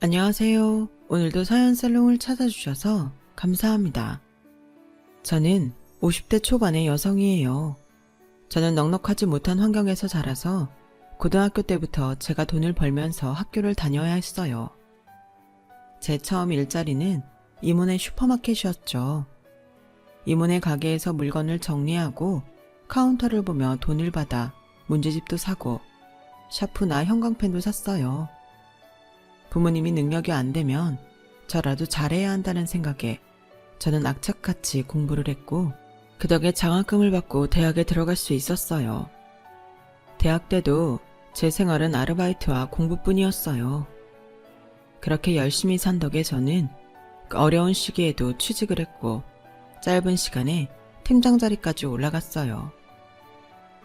안녕하세요. 오늘도 사연살롱을 찾아주셔서 감사합니다. 저는 50대 초반의 여성이에요. 저는 넉넉하지 못한 환경에서 자라서 고등학교 때부터 제가 돈을 벌면서 학교를 다녀야 했어요. 제 처음 일자리는 이모네 슈퍼마켓이었죠. 이모네 가게에서 물건을 정리하고 카운터를 보며 돈을 받아 문제집도 사고 샤프나 형광펜도 샀어요. 부모님이 능력이 안 되면 저라도 잘해야 한다는 생각에 저는 악착같이 공부를 했고 그 덕에 장학금을 받고 대학에 들어갈 수 있었어요. 대학 때도 제 생활은 아르바이트와 공부뿐이었어요. 그렇게 열심히 산 덕에 저는 그 어려운 시기에도 취직을 했고 짧은 시간에 팀장 자리까지 올라갔어요.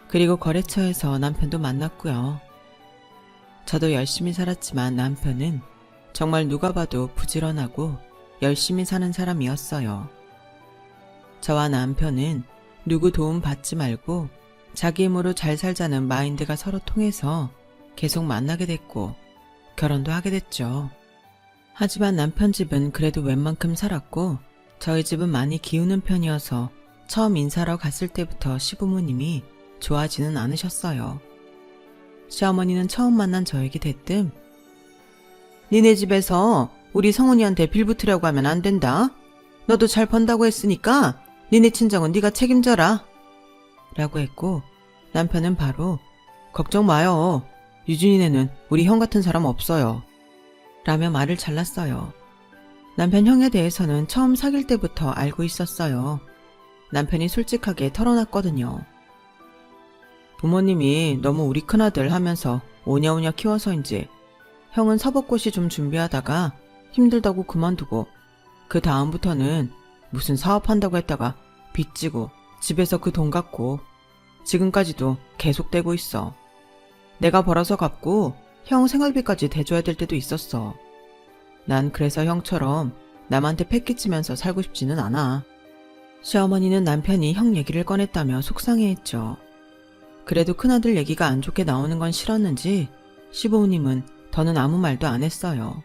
그리고 거래처에서 남편도 만났고요. 저도 열심히 살았지만 남편은 정말 누가 봐도 부지런하고 열심히 사는 사람이었어요. 저와 남편은 누구 도움 받지 말고 자기 힘으로 잘 살자는 마인드가 서로 통해서 계속 만나게 됐고 결혼도 하게 됐죠. 하지만 남편 집은 그래도 웬만큼 살았고 저희 집은 많이 기우는 편이어서 처음 인사하러 갔을 때부터 시부모님이 좋아하지는 않으셨어요. 시어머니는 처음 만난 저에게 대뜸 니네 집에서 우리 성훈이한테 빌붙으려고 하면 안 된다. 너도 잘 번다고 했으니까 니네 친정은 네가 책임져라. 라고 했고 남편은 바로 걱정 마요. 유진이네는 우리 형 같은 사람 없어요. 라며 말을 잘랐어요. 남편 형에 대해서는 처음 사귈 때부터 알고 있었어요. 남편이 솔직하게 털어놨거든요. 부모님이 너무 우리 큰아들 하면서 오냐오냐 키워서인지 형은 사법고시 좀 준비하다가 힘들다고 그만두고 그 다음부터는 무슨 사업한다고 했다가 빚지고 집에서 그 돈 갚고 지금까지도 계속되고 있어. 내가 벌어서 갚고 형 생활비까지 대줘야 될 때도 있었어. 난 그래서 형처럼 남한테 패기치면서 살고 싶지는 않아. 시어머니는 남편이 형 얘기를 꺼냈다며 속상해했죠. 그래도 큰아들 얘기가 안 좋게 나오는 건 싫었는지 시부모님은 더는 아무 말도 안 했어요.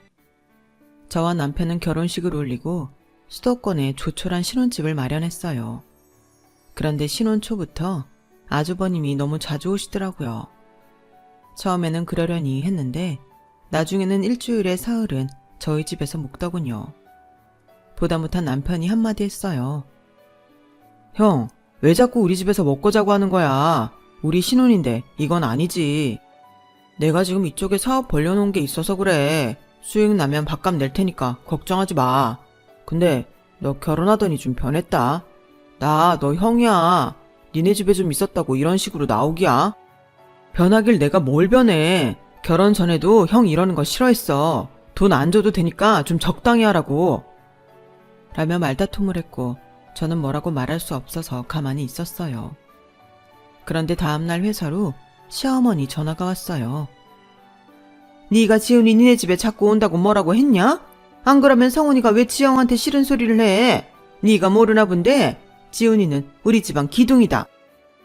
저와 남편은 결혼식을 올리고 수도권에 조촐한 신혼집을 마련했어요. 그런데 신혼 초부터 아주버님이 너무 자주 오시더라고요. 처음에는 그러려니 했는데 나중에는 일주일에 사흘은 저희 집에서 묵더군요. 보다 못한 남편이 한마디 했어요. 형, 왜 자꾸 우리 집에서 먹고 자고 하는 거야? 우리 신혼인데 이건 아니지. 내가 지금 이쪽에 사업 벌려놓은 게 있어서 그래. 수익 나면 밥값 낼 테니까 걱정하지 마. 근데 너 결혼하더니 좀 변했다. 나 너 형이야. 니네 집에 좀 있었다고 이런 식으로 나오기야. 변하길 내가 뭘 변해. 결혼 전에도 형 이러는 거 싫어했어. 돈 안 줘도 되니까 좀 적당히 하라고. 라며 말다툼을 했고 저는 뭐라고 말할 수 없어서 가만히 있었어요. 그런데 다음날 회사로 시어머니 전화가 왔어요. 네가 지훈이 니네 집에 자꾸 온다고 뭐라고 했냐? 안 그러면 성훈이가 왜 지영한테 싫은 소리를 해? 네가 모르나 본데 지훈이는 우리 집안 기둥이다.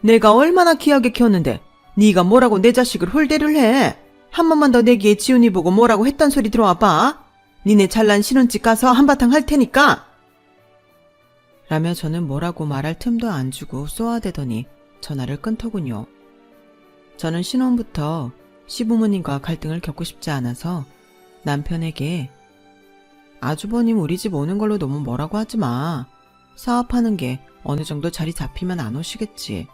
내가 얼마나 귀하게 키웠는데 네가 뭐라고 내 자식을 홀대를 해? 한 번만 더 내기에 지훈이 보고 뭐라고 했단 소리 들어와봐. 니네 잘난 신혼집 가서 한바탕 할 테니까. 라며 저는 뭐라고 말할 틈도 안 주고 쏘아대더니 전화를 끊더군요. 저는 신혼부터 시부모님과 갈등을 겪고 싶지 않아서 남편에게 아주버님 우리 집 오는 걸로 너무 뭐라고 하지 마. 사업하는 게 어느 정도 자리 잡히면 안 오시겠지.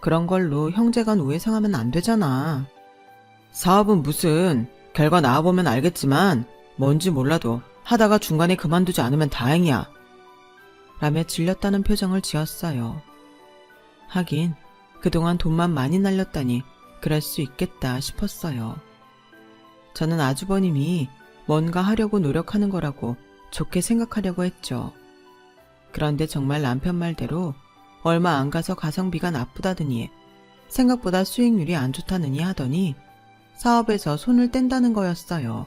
그런 걸로 형제간 우애 상하면 안 되잖아. 사업은 무슨 결과 나와보면 알겠지만 뭔지 몰라도 하다가 중간에 그만두지 않으면 다행이야. 라며 질렸다는 표정을 지었어요. 하긴 그동안 돈만 많이 날렸다니 그럴 수 있겠다 싶었어요. 저는 아주버님이 뭔가 하려고 노력하는 거라고 좋게 생각하려고 했죠. 그런데 정말 남편 말대로 얼마 안 가서 가성비가 나쁘다더니 생각보다 수익률이 안 좋다느니 하더니 사업에서 손을 뗀다는 거였어요.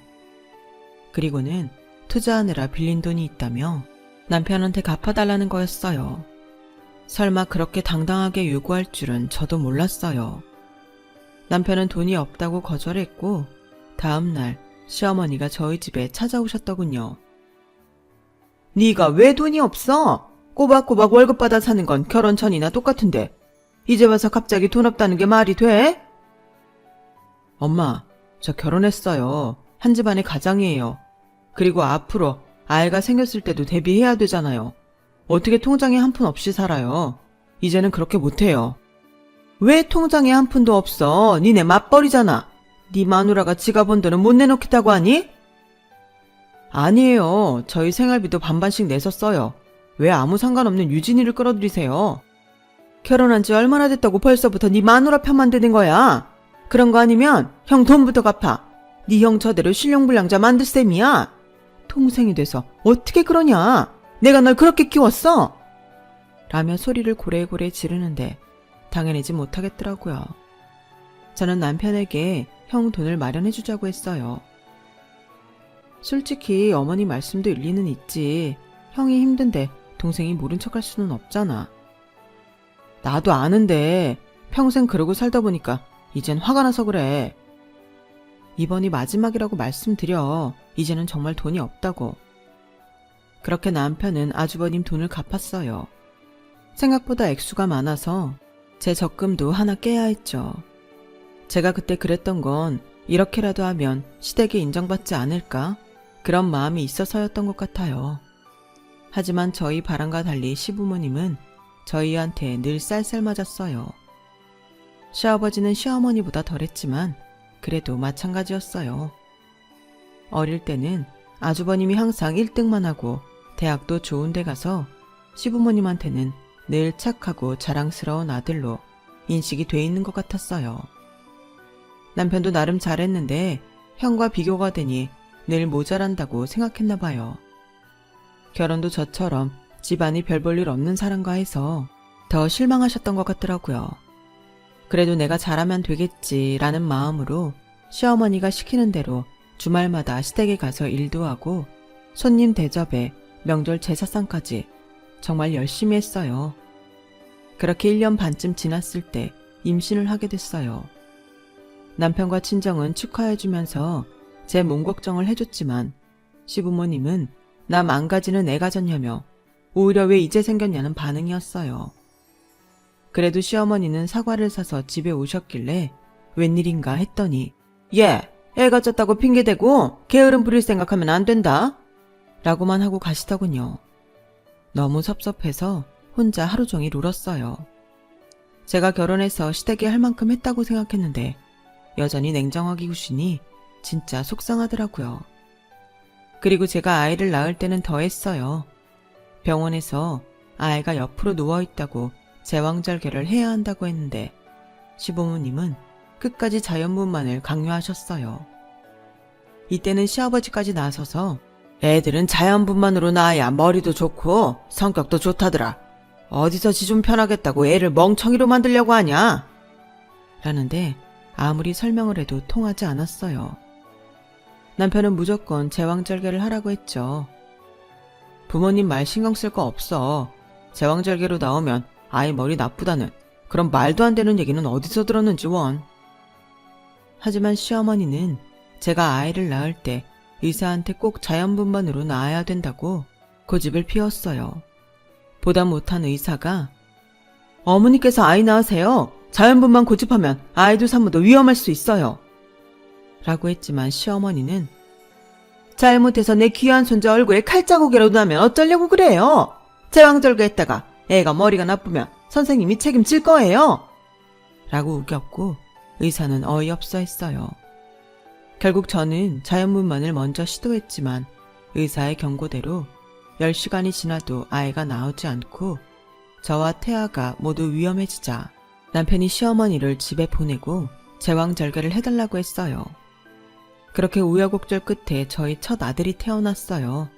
그리고는 투자하느라 빌린 돈이 있다며 남편한테 갚아달라는 거였어요. 설마 그렇게 당당하게 요구할 줄은 저도 몰랐어요. 남편은 돈이 없다고 거절했고 다음날 시어머니가 저희 집에 찾아오셨더군요. 네가 왜 돈이 없어? 꼬박꼬박 월급 받아 사는 건 결혼 전이나 똑같은데 이제 와서 갑자기 돈 없다는 게 말이 돼? 엄마, 저 결혼했어요. 한 집안의 가장이에요. 그리고 앞으로 아이가 생겼을 때도 대비해야 되잖아요. 어떻게 통장에 한 푼 없이 살아요? 이제는 그렇게 못해요. 왜 통장에 한 푼도 없어? 니네 맞벌이잖아. 네 마누라가 지가 번 돈은 못 내놓겠다고 하니? 아니에요. 저희 생활비도 반반씩 내서 써요. 왜 아무 상관없는 유진이를 끌어들이세요? 결혼한 지 얼마나 됐다고 벌써부터 네 마누라 편만 드는 거야? 그런 거 아니면 형 돈부터 갚아. 네 형 저대로 실용불량자 만들 셈이야. 동생이 돼서 어떻게 그러냐? 내가 널 그렇게 키웠어? 라며 소리를 고래고래 지르는데 당해내지 못하겠더라고요. 저는 남편에게 형 돈을 마련해주자고 했어요. 솔직히 어머니 말씀도 일리는 있지. 형이 힘든데 동생이 모른 척할 수는 없잖아. 나도 아는데 평생 그러고 살다 보니까 이젠 화가 나서 그래. 이번이 마지막이라고 말씀드려. 이제는 정말 돈이 없다고. 그렇게 남편은 아주버님 돈을 갚았어요. 생각보다 액수가 많아서 제 적금도 하나 깨야 했죠. 제가 그때 그랬던 건 이렇게라도 하면 시댁에 인정받지 않을까? 그런 마음이 있어서였던 것 같아요. 하지만 저희 바람과 달리 시부모님은 저희한테 늘 쌀쌀 맞았어요. 시아버지는 시어머니보다 덜했지만 그래도 마찬가지였어요. 어릴 때는 아주버님이 항상 1등만 하고 대학도 좋은 데 가서 시부모님한테는 늘 착하고 자랑스러운 아들로 인식이 돼 있는 것 같았어요. 남편도 나름 잘했는데 형과 비교가 되니 늘 모자란다고 생각했나 봐요. 결혼도 저처럼 집안이 별 볼 일 없는 사람과 해서 더 실망하셨던 것 같더라고요. 그래도 내가 잘하면 되겠지라는 마음으로 시어머니가 시키는 대로 주말마다 시댁에 가서 일도 하고 손님 대접에 명절 제사상까지 정말 열심히 했어요. 그렇게 1년 반쯤 지났을 때 임신을 하게 됐어요. 남편과 친정은 축하해주면서 제 몸 걱정을 해줬지만 시부모님은 나 망가지는 애가 졌냐며 오히려 왜 이제 생겼냐는 반응이었어요. 그래도 시어머니는 사과를 사서 집에 오셨길래 웬일인가 했더니 얘, 애가 졌다고 핑계대고 게으름 부릴 생각하면 안 된다 라고만 하고 가시더군요. 너무 섭섭해서 혼자 하루 종일 울었어요. 제가 결혼해서 시댁에 할 만큼 했다고 생각했는데 여전히 냉정하기 구시니 진짜 속상하더라고요. 그리고 제가 아이를 낳을 때는 더 했어요. 병원에서 아이가 옆으로 누워있다고 제왕절개를 해야 한다고 했는데 시부모님은 끝까지 자연분만을 강요하셨어요. 이때는 시아버지까지 나서서 애들은 자연분만으로 낳아야 머리도 좋고 성격도 좋다더라. 어디서 지 좀 편하겠다고 애를 멍청이로 만들려고 하냐? 라는데 아무리 설명을 해도 통하지 않았어요. 남편은 무조건 제왕절개를 하라고 했죠. 부모님 말 신경 쓸 거 없어. 제왕절개로 나오면 아이 머리 나쁘다는 그런 말도 안 되는 얘기는 어디서 들었는지 원. 하지만 시어머니는 제가 아이를 낳을 때 의사한테 꼭 자연분만으로 낳아야 된다고 고집을 피웠어요. 보다 못한 의사가 어머니께서 아이 낳으세요. 자연분만 고집하면 아이도 산모도 위험할 수 있어요. 라고 했지만 시어머니는 잘못해서 내 귀한 손자 얼굴에 칼자국이라도 나면 어쩌려고 그래요. 제왕절개 했다가 애가 머리가 나쁘면 선생님이 책임질 거예요. 라고 우겼고 의사는 어이없어 했어요. 결국 저는 자연분만을 먼저 시도했지만 의사의 경고대로 10시간이 지나도 아이가 나오지 않고 저와 태아가 모두 위험해지자 남편이 시어머니를 집에 보내고 제왕절개를 해달라고 했어요. 그렇게 우여곡절 끝에 저희 첫 아들이 태어났어요.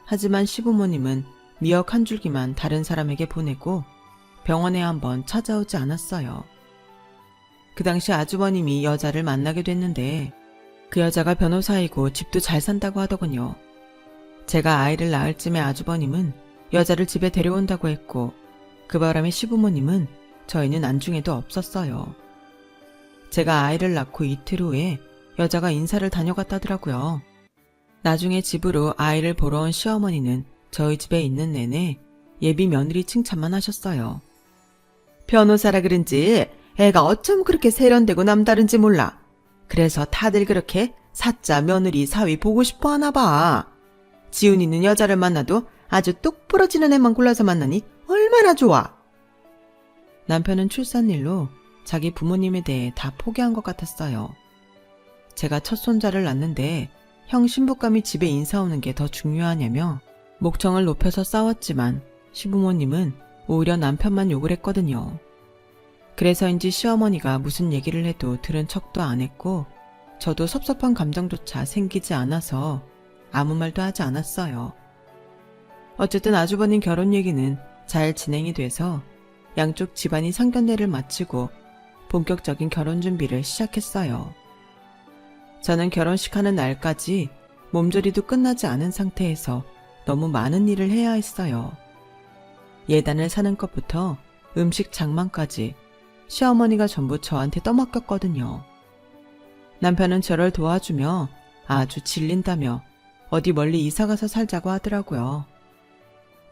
하지만 시부모님은 미역 한 줄기만 다른 사람에게 보내고 병원에 한번 찾아오지 않았어요. 그 당시 아주버님이 여자를 만나게 됐는데 그 여자가 변호사이고 집도 잘 산다고 하더군요. 제가 아이를 낳을 쯤에 아주버님은 여자를 집에 데려온다고 했고 그 바람에 시부모님은 저희는 안중에도 없었어요. 제가 아이를 낳고 이틀 후에 여자가 인사를 다녀갔다더라고요. 나중에 집으로 아이를 보러 온 시어머니는 저희 집에 있는 내내 예비 며느리 칭찬만 하셨어요. 변호사라 그런지 애가 어쩜 그렇게 세련되고 남다른지 몰라. 그래서 다들 그렇게 사짜 며느리 사위 보고 싶어 하나 봐. 지훈이는 여자를 만나도 아주 똑 부러지는 애만 골라서 만나니 얼마나 좋아. 남편은 출산일로 자기 부모님에 대해 다 포기한 것 같았어요. 제가 첫 손자를 낳는데 형 신부감이 집에 인사 오는 게 더 중요하냐며 목청을 높여서 싸웠지만 시부모님은 오히려 남편만 욕을 했거든요. 그래서인지 시어머니가 무슨 얘기를 해도 들은 척도 안 했고 저도 섭섭한 감정조차 생기지 않아서 아무 말도 하지 않았어요. 어쨌든 아주버님 결혼 얘기는 잘 진행이 돼서 양쪽 집안이 상견례를 마치고 본격적인 결혼 준비를 시작했어요. 저는 결혼식 하는 날까지 몸조리도 끝나지 않은 상태에서 너무 많은 일을 해야 했어요. 예단을 사는 것부터 음식 장만까지 시어머니가 전부 저한테 떠맡겼거든요. 남편은 저를 도와주며 아주 질린다며 어디 멀리 이사가서 살자고 하더라고요.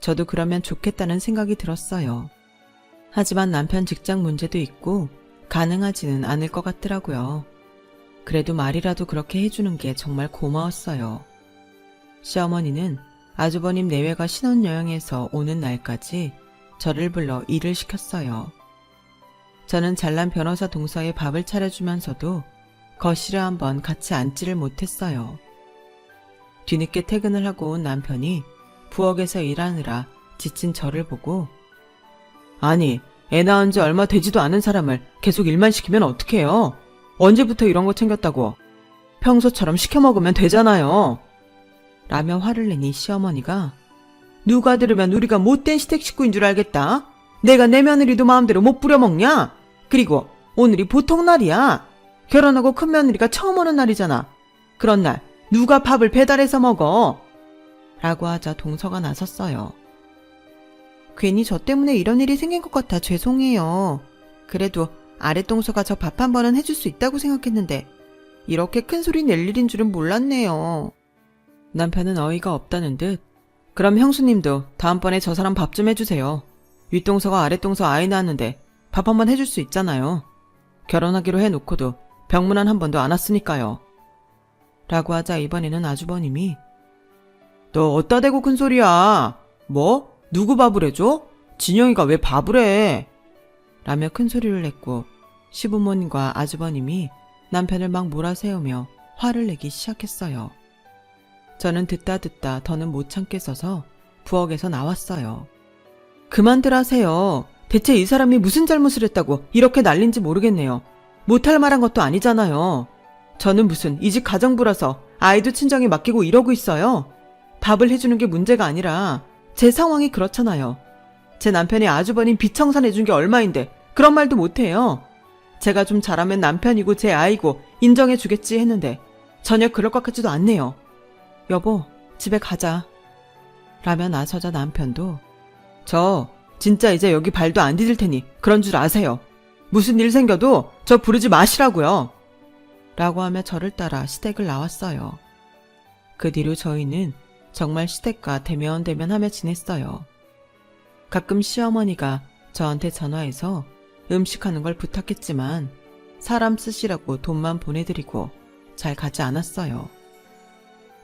저도 그러면 좋겠다는 생각이 들었어요. 하지만 남편 직장 문제도 있고 가능하지는 않을 것 같더라고요. 그래도 말이라도 그렇게 해주는 게 정말 고마웠어요. 시어머니는 아주버님 내외가 신혼여행에서 오는 날까지 저를 불러 일을 시켰어요. 저는 잘난 변호사 동서에 밥을 차려주면서도 거실에 한번 같이 앉지를 못했어요. 뒤늦게 퇴근을 하고 온 남편이 부엌에서 일하느라 지친 저를 보고 아니, 애 낳은 지 얼마 되지도 않은 사람을 계속 일만 시키면 어떡해요? 언제부터 이런 거 챙겼다고? 평소처럼 시켜 먹으면 되잖아요. 라며 화를 내니 시어머니가 누가 들으면 우리가 못된 시댁 식구인 줄 알겠다. 내가 내 며느리도 마음대로 못 부려먹냐? 그리고 오늘이 보통 날이야. 결혼하고 큰 며느리가 처음 오는 날이잖아. 그런 날 누가 밥을 배달해서 먹어? 라고 하자 동서가 나섰어요. 괜히 저 때문에 이런 일이 생긴 것 같아 죄송해요. 그래도 아랫동서가 저 밥 한 번은 해줄 수 있다고 생각했는데 이렇게 큰 소리 낼 일인 줄은 몰랐네요. 남편은 어이가 없다는 듯 그럼 형수님도 다음번에 저 사람 밥 좀 해주세요. 윗동서가 아랫동서 아이 낳았는데 밥 한 번 해줄 수 있잖아요. 결혼하기로 해놓고도 병문안 한 번도 안 왔으니까요. 라고 하자 이번에는 아주버님이 너 어따 대고 큰 소리야. 뭐? 누구 밥을 해줘? 진영이가 왜 밥을 해? 라며 큰 소리를 냈고 시부모님과 아주버님이 남편을 막 몰아세우며 화를 내기 시작했어요. 저는 듣다 더는 못 참겠어서 부엌에서 나왔어요. 그만들 하세요. 대체 이 사람이 무슨 잘못을 했다고 이렇게 난린지 모르겠네요. 못할 말한 것도 아니잖아요. 저는 무슨 이 집 가정부라서 아이도 친정에 맡기고 이러고 있어요. 밥을 해주는 게 문제가 아니라 제 상황이 그렇잖아요. 제 남편이 아주버님 비청산 해준 게 얼마인데 그런 말도 못해요. 제가 좀 잘하면 남편이고 제 아이고 인정해주겠지 했는데 전혀 그럴 것 같지도 않네요. 여보, 집에 가자. 라며 나서자 남편도 저 진짜 이제 여기 발도 안 디딜 테니 그런 줄 아세요. 무슨 일 생겨도 저 부르지 마시라고요. 라고 하며 저를 따라 시댁을 나왔어요. 그 뒤로 저희는 정말 시댁과 대면대면하며 지냈어요. 가끔 시어머니가 저한테 전화해서 음식하는 걸 부탁했지만 사람 쓰시라고 돈만 보내드리고 잘 가지 않았어요.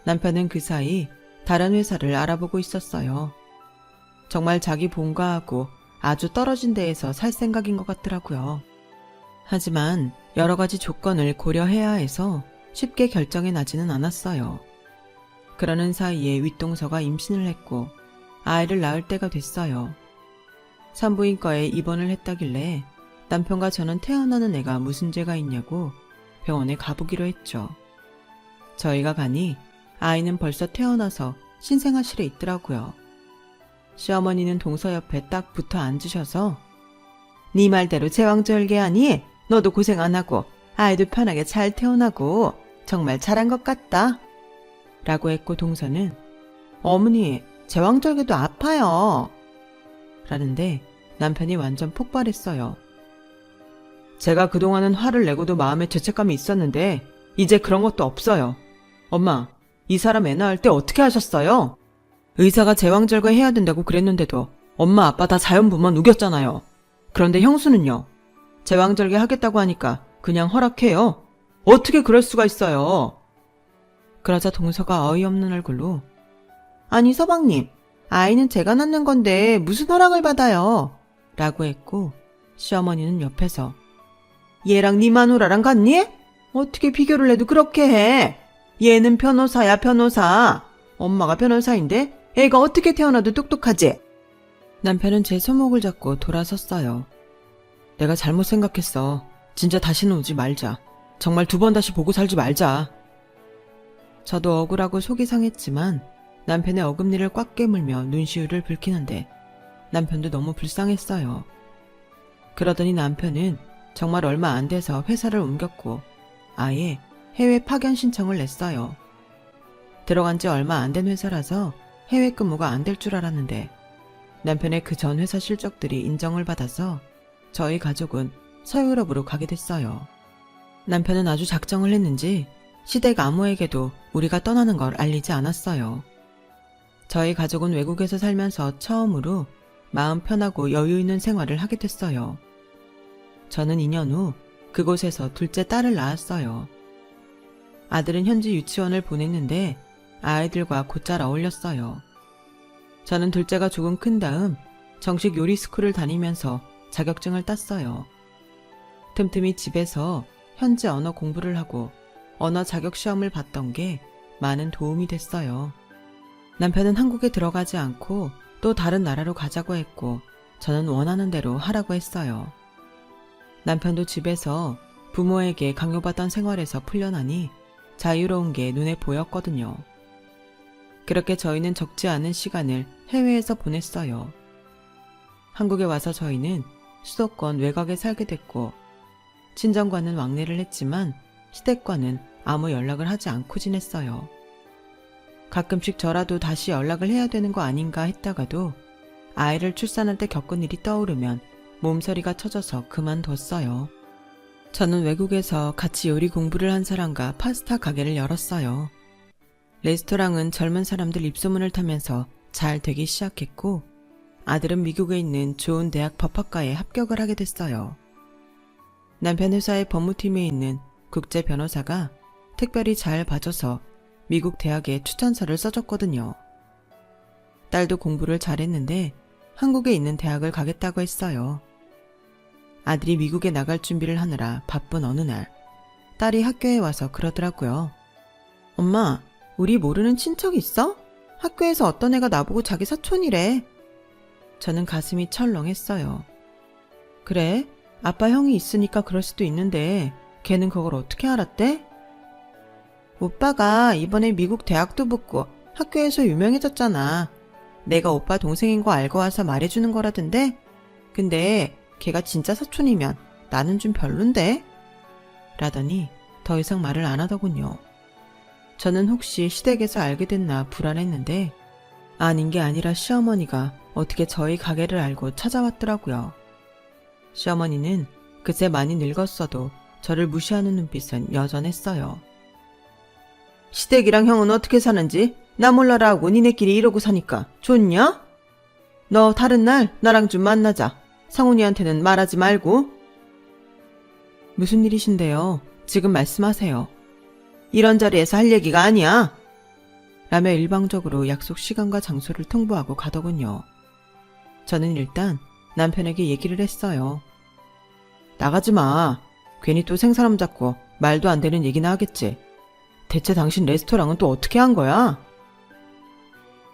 남편은 그 사이 다른 회사를 알아보고 있었어요. 정말 자기 본가하고 아주 떨어진 데에서 살 생각인 것 같더라고요. 하지만 여러 가지 조건을 고려해야 해서 쉽게 결정이 나지는 않았어요. 그러는 사이에 윗동서가 임신을 했고 아이를 낳을 때가 됐어요. 산부인과에 입원을 했다길래 남편과 저는 태어나는 애가 무슨 죄가 있냐고 병원에 가보기로 했죠. 저희가 가니 아이는 벌써 태어나서 신생아실에 있더라고요. 시어머니는 동서 옆에 딱 붙어 앉으셔서 네 말대로 제왕절개하니 너도 고생 안 하고 아이도 편하게 잘 태어나고 정말 잘한 것 같다. 라고 했고 동서는 어머니 제왕절개도 아파요. 라는데 남편이 완전 폭발했어요. 제가 그동안은 화를 내고도 마음에 죄책감이 있었는데 이제 그런 것도 없어요. 엄마, 이 사람 애 낳을 때 어떻게 하셨어요? 의사가 제왕절개 해야 된다고 그랬는데도 엄마 아빠 다 자연분만 우겼잖아요. 그런데 형수는요? 제왕절개 하겠다고 하니까 그냥 허락해요. 어떻게 그럴 수가 있어요? 그러자 동서가 어이없는 얼굴로 아니 서방님, 아이는 제가 낳는 건데 무슨 허락을 받아요? 라고 했고 시어머니는 옆에서 얘랑 네 마누라랑 같니? 어떻게 비교를 해도 그렇게 해? 얘는 변호사야 변호사. 엄마가 변호사인데 애가 어떻게 태어나도 똑똑하지? 남편은 제 손목을 잡고 돌아섰어요. 내가 잘못 생각했어. 진짜 다시는 오지 말자. 정말 2번 다시 보고 살지 말자. 저도 억울하고 속이 상했지만 남편의 어금니를 꽉 깨물며 눈시울을 붉히는데 남편도 너무 불쌍했어요. 그러더니 남편은 정말 얼마 안 돼서 회사를 옮겼고 아예 해외 파견 신청을 냈어요. 들어간 지 얼마 안 된 회사라서 해외 근무가 안 될 줄 알았는데 남편의 그 전 회사 실적들이 인정을 받아서 저희 가족은 서유럽으로 가게 됐어요. 남편은 아주 작정을 했는지 시댁 아무에게도 우리가 떠나는 걸 알리지 않았어요. 저희 가족은 외국에서 살면서 처음으로 마음 편하고 여유 있는 생활을 하게 됐어요. 저는 2년 후 그곳에서 둘째 딸을 낳았어요. 아들은 현지 유치원을 보냈는데 아이들과 곧잘 어울렸어요. 저는 둘째가 조금 큰 다음 정식 요리 스쿨을 다니면서 자격증을 땄어요. 틈틈이 집에서 현지 언어 공부를 하고 언어 자격 시험을 봤던 게 많은 도움이 됐어요. 남편은 한국에 들어가지 않고 또 다른 나라로 가자고 했고 저는 원하는 대로 하라고 했어요. 남편도 집에서 부모에게 강요받던 생활에서 풀려나니 자유로운 게 눈에 보였거든요. 그렇게 저희는 적지 않은 시간을 해외에서 보냈어요. 한국에 와서 저희는 수도권 외곽에 살게 됐고 친정과는 왕래를 했지만 시댁과는 아무 연락을 하지 않고 지냈어요. 가끔씩 저라도 다시 연락을 해야 되는 거 아닌가 했다가도 아이를 출산할 때 겪은 일이 떠오르면 몸서리가 쳐져서 그만뒀어요. 저는 외국에서 같이 요리 공부를 한 사람과 파스타 가게를 열었어요. 레스토랑은 젊은 사람들 입소문을 타면서 잘 되기 시작했고 아들은 미국에 있는 좋은 대학 법학과에 합격을 하게 됐어요. 남편 회사의 법무팀에 있는 국제 변호사가 특별히 잘 봐줘서 미국 대학에 추천서를 써줬거든요. 딸도 공부를 잘했는데 한국에 있는 대학을 가겠다고 했어요. 아들이 미국에 나갈 준비를 하느라 바쁜 어느 날 딸이 학교에 와서 그러더라고요. 엄마, 우리 모르는 친척 있어? 학교에서 어떤 애가 나보고 자기 사촌이래. 저는 가슴이 철렁했어요. 그래? 아빠 형이 있으니까 그럴 수도 있는데 걔는 그걸 어떻게 알았대? 오빠가 이번에 미국 대학도 붙고 학교에서 유명해졌잖아. 내가 오빠 동생인 거 알고 와서 말해주는 거라던데? 근데 걔가 진짜 사촌이면 나는 좀 별론데? 라더니 더 이상 말을 안 하더군요. 저는 혹시 시댁에서 알게 됐나 불안했는데 아닌 게 아니라 시어머니가 어떻게 저희 가게를 알고 찾아왔더라고요. 시어머니는 그새 많이 늙었어도 저를 무시하는 눈빛은 여전했어요. 시댁이랑 형은 어떻게 사는지 나 몰라라 하고 니네끼리 이러고 사니까 좋냐? 너 다른 날 나랑 좀 만나자. 상훈이한테는 말하지 말고. 무슨 일이신데요? 지금 말씀하세요. 이런 자리에서 할 얘기가 아니야. 라며 일방적으로 약속 시간과 장소를 통보하고 가더군요. 저는 일단 남편에게 얘기를 했어요. 나가지 마. 괜히 또 생사람 잡고 말도 안 되는 얘기나 하겠지. 대체 당신 레스토랑은 또 어떻게 한 거야?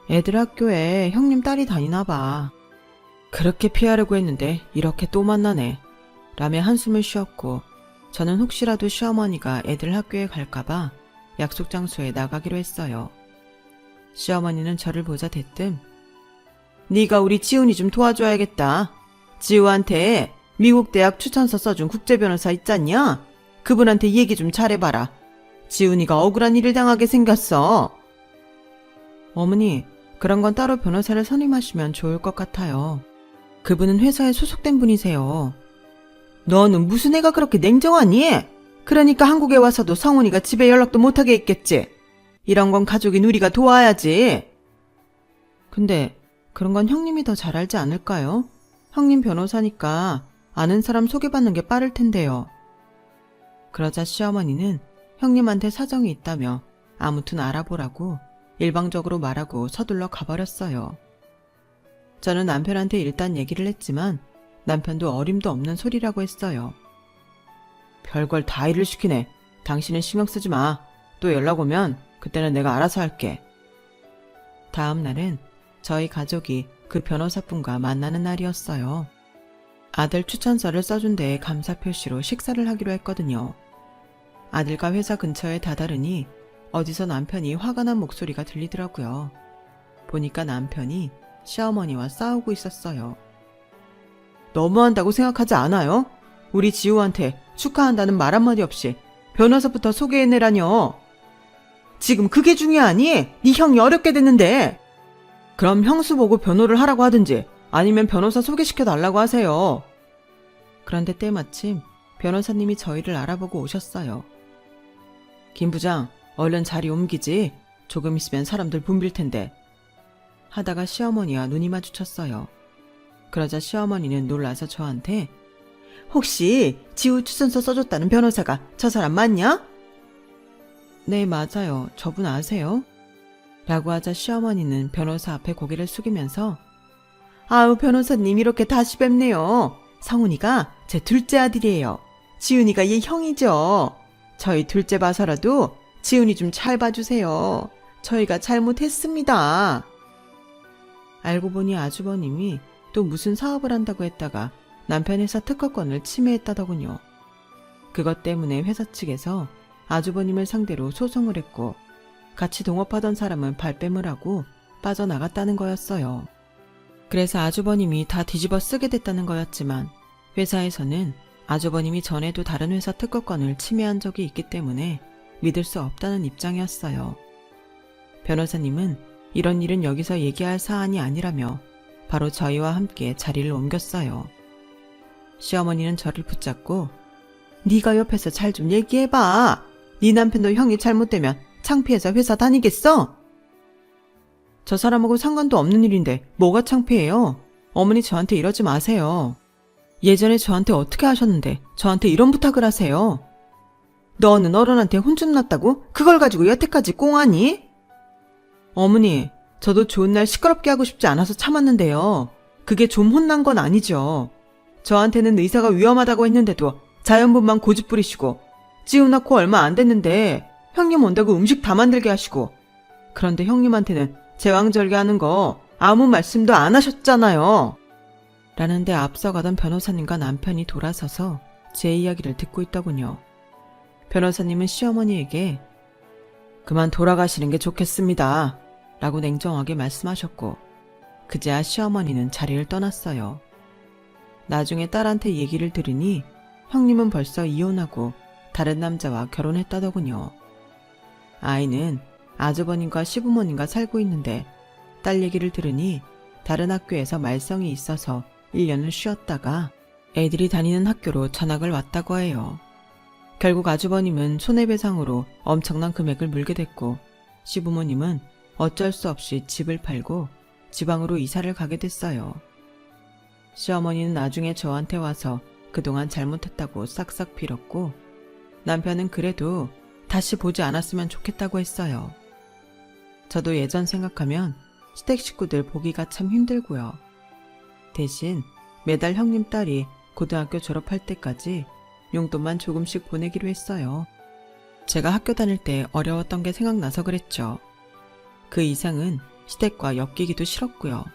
애들 학교에 형님 딸이 다니나 봐. 그렇게 피하려고 했는데 이렇게 또 만나네. 라며 한숨을 쉬었고 저는 혹시라도 시어머니가 애들 학교에 갈까봐 약속 장소에 나가기로 했어요. 시어머니는 저를 보자 대뜸 네가 우리 지훈이 좀 도와줘야겠다. 지우한테 미국 대학 추천서 써준 국제변호사 있잖냐? 그분한테 얘기 좀 잘해봐라. 지훈이가 억울한 일을 당하게 생겼어. 어머니, 그런 건 따로 변호사를 선임하시면 좋을 것 같아요. 그분은 회사에 소속된 분이세요. 너는 무슨 애가 그렇게 냉정하니? 그러니까 한국에 와서도 성훈이가 집에 연락도 못하게 했겠지. 이런 건 가족인 우리가 도와야지. 근데 그런 건 형님이 더 잘 알지 않을까요? 형님 변호사니까 아는 사람 소개받는 게 빠를 텐데요. 그러자 시어머니는 형님한테 사정이 있다며 아무튼 알아보라고 일방적으로 말하고 서둘러 가버렸어요. 저는 남편한테 일단 얘기를 했지만 남편도 어림도 없는 소리라고 했어요. 별걸 다 일을 시키네. 당신은 신경 쓰지 마. 또 연락 오면 그때는 내가 알아서 할게. 다음 날은 저희 가족이 그 변호사분과 만나는 날이었어요. 아들 추천서를 써준 데에 감사 표시로 식사를 하기로 했거든요. 아들과 회사 근처에 다다르니 어디서 남편이 화가 난 목소리가 들리더라고요. 보니까 남편이 시어머니와 싸우고 있었어요. 너무한다고 생각하지 않아요? 우리 지우한테 축하한다는 말 한마디 없이 변호사부터 소개해내라뇨. 지금 그게 중요하니? 네 형이 어렵게 됐는데. 그럼 형수 보고 변호를 하라고 하든지 아니면 변호사 소개시켜달라고 하세요. 그런데 때마침 변호사님이 저희를 알아보고 오셨어요. 김 부장, 얼른 자리 옮기지. 조금 있으면 사람들 붐빌 텐데. 하다가 시어머니와 눈이 마주쳤어요. 그러자 시어머니는 놀라서 저한테 혹시 지우 추천서 써줬다는 변호사가 저 사람 맞냐? 네, 맞아요. 저분 아세요? 라고 하자 시어머니는 변호사 앞에 고개를 숙이면서 아우, 변호사님 이렇게 다시 뵙네요. 성훈이가 제 둘째 아들이에요. 지훈이가 얘 형이죠. 저희 둘째 봐서라도 지훈이 좀 잘 봐주세요. 저희가 잘못했습니다. 알고 보니 아주버님이 또 무슨 사업을 한다고 했다가 남편 회사 특허권을 침해했다더군요. 그것 때문에 회사 측에서 아주버님을 상대로 소송을 했고 같이 동업하던 사람은 발뺌을 하고 빠져나갔다는 거였어요. 그래서 아주버님이 다 뒤집어 쓰게 됐다는 거였지만 회사에서는 아주버님이 전에도 다른 회사 특허권을 침해한 적이 있기 때문에 믿을 수 없다는 입장이었어요. 변호사님은 이런 일은 여기서 얘기할 사안이 아니라며 바로 저희와 함께 자리를 옮겼어요. 시어머니는 저를 붙잡고 네가 옆에서 잘 좀 얘기해봐. 네 남편도 형이 잘못되면 창피해서 회사 다니겠어? 저 사람하고 상관도 없는 일인데 뭐가 창피해요? 어머니 저한테 이러지 마세요. 예전에 저한테 어떻게 하셨는데 저한테 이런 부탁을 하세요? 너는 어른한테 혼 좀 났다고? 그걸 가지고 여태까지 꽁하니? 어머니, 저도 좋은 날 시끄럽게 하고 싶지 않아서 참았는데요. 그게 좀 혼난 건 아니죠. 저한테는 의사가 위험하다고 했는데도 자연분만 고집 부리시고 지우 낳고 얼마 안 됐는데 형님 온다고 음식 다 만들게 하시고 그런데 형님한테는 제왕절개하는 거 아무 말씀도 안 하셨잖아요. 라는데 앞서가던 변호사님과 남편이 돌아서서 제 이야기를 듣고 있더군요. 변호사님은 시어머니에게 그만 돌아가시는 게 좋겠습니다. 라고 냉정하게 말씀하셨고 그제야 시어머니는 자리를 떠났어요. 나중에 딸한테 얘기를 들으니 형님은 벌써 이혼하고 다른 남자와 결혼했다더군요. 아이는 아주버님과 시부모님과 살고 있는데 딸 얘기를 들으니 다른 학교에서 말썽이 있어서 1년을 쉬었다가 애들이 다니는 학교로 전학을 왔다고 해요. 결국 아주버님은 손해배상으로 엄청난 금액을 물게 됐고 시부모님은 어쩔 수 없이 집을 팔고 지방으로 이사를 가게 됐어요. 시어머니는 나중에 저한테 와서 그동안 잘못했다고 싹싹 빌었고 남편은 그래도 다시 보지 않았으면 좋겠다고 했어요. 저도 예전 생각하면 시댁 식구들 보기가 참 힘들고요. 대신 매달 형님 딸이 고등학교 졸업할 때까지 용돈만 조금씩 보내기로 했어요. 제가 학교 다닐 때 어려웠던 게 생각나서 그랬죠. 그 이상은 시댁과 엮이기도 싫었고요.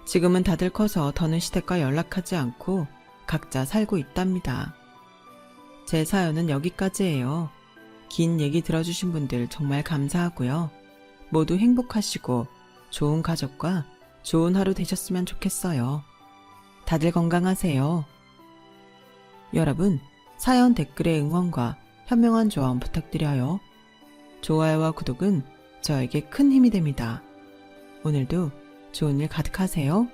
지금은 다들 커서 더는 시댁과 연락하지 않고 각자 살고 있답니다. 제 사연은 여기까지예요. 긴 얘기 들어주신 분들 정말 감사하고요. 모두 행복하시고 좋은 가족과 좋은 하루 되셨으면 좋겠어요. 다들 건강하세요. 여러분, 사연 댓글에 응원과 현명한 조언 부탁드려요. 좋아요와 구독은 저에게 큰 힘이 됩니다. 오늘도 좋은 일 가득하세요.